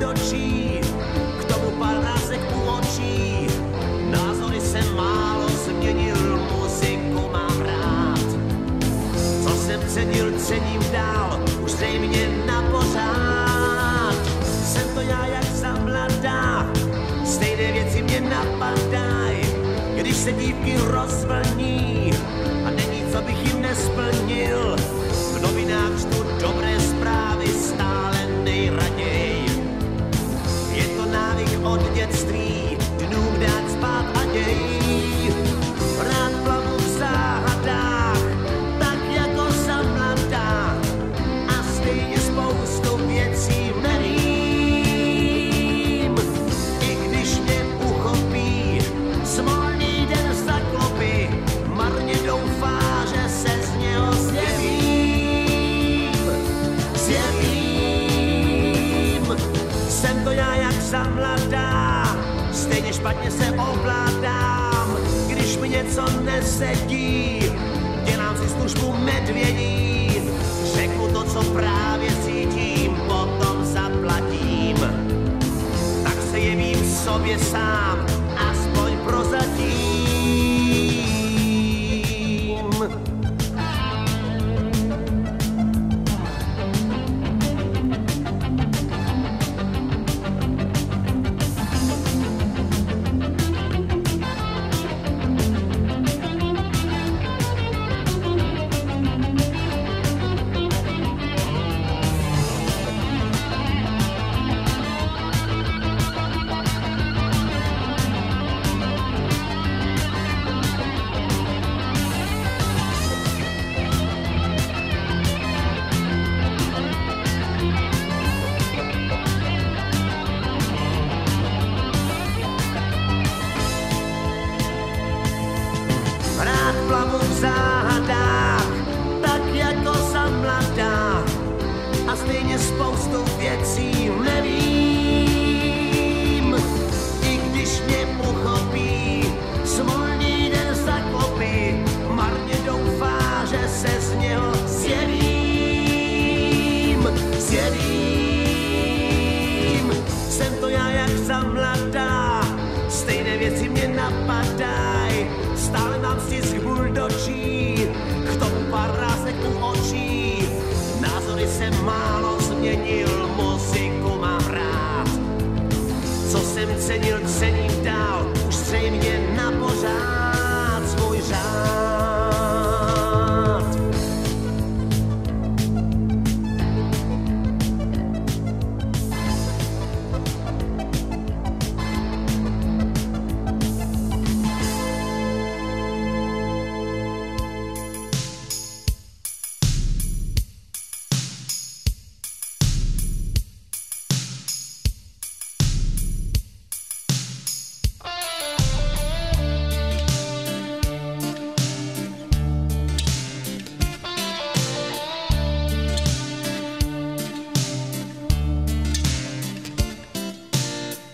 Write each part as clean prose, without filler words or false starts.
dočí, k tomu pár rázek u očí. Názory jsem málo změnil, muziku mám rád. Co jsem cenil, cením dál, už zřejmě na pořád. Jsem to já jak za mladá, stejné věci mě napadají, když se dívky rozvlní a není, co bych jim nesplnil. V novinách čtu dobré zprávy stále nejraději. Je to návyk od dětství, dnům dát spát a děj. Rád plavu v záhadách, tak jako za mladá, a stejně spoustu věcí nevím. I když mě uchopí smolný den zaklopy, marně doufá, že se z něho zjevím. Jsem to já jak za mladá, stejně špatně se ovládám. Když mi něco nesedí, dělám si službu medvědí. Řeknu to, co právě cítím, potom zaplatím. Tak se jevím sobě sám, aspoň prozatím. Spoustu věcí nevím, i když mě uchopí smolný den zaklopy, marně doufá, že se z něho zjevím. Jsem to já jak za mladá, stejné věci mě napadaj, stále mám stisk hůl dočí, k tomu pár rázek u očí. Názory jsem málo změnil, muziku mám rád. Co jsem cenil, cením dál, už zřejmě na pořád svůj řád.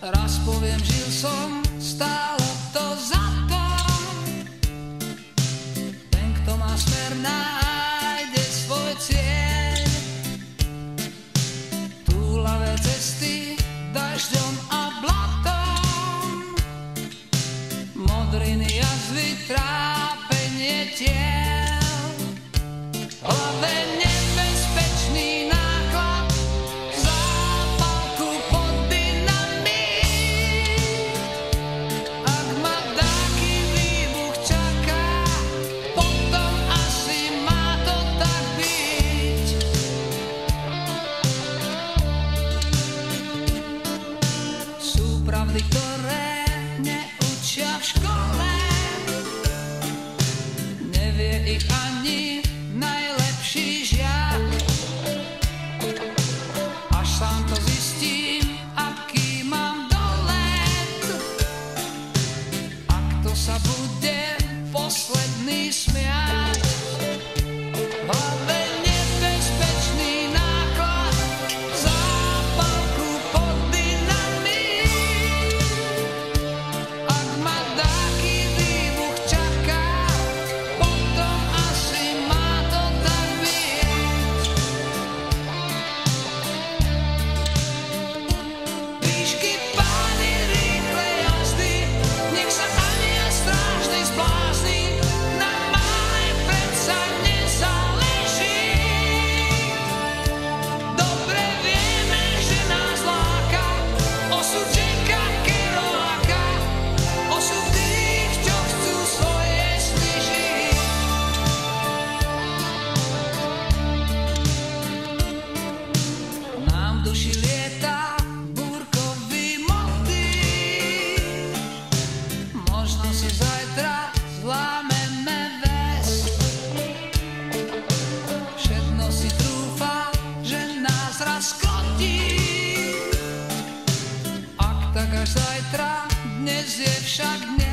Raz poviem, žil som, stálo to za to. Ten, kto má smer, nájde svoj cieľ. Túlavé cesty dažďom a blatom, modriny jazvy, trápenie tiel. V hlave nebezpečný náklad, zápalku pod dynamít. Ak ma taký výbuch čaká, potom asi má to tak byť. Sú pravdy, ktoré neučia v škole, nevie ich ani najlepší žiak. Až sám to zistím, aký mám dolet, ak to sa bude posledný smiať. V hlave nebezpečný náklad, zápalku pod dynamít. vzduši lieta búrkový motýl. Možno si zajtra zlámeme väz. Všetno si trúfa, že nás raz sklotí. Ak tak až zajtra, dnes je však dnes.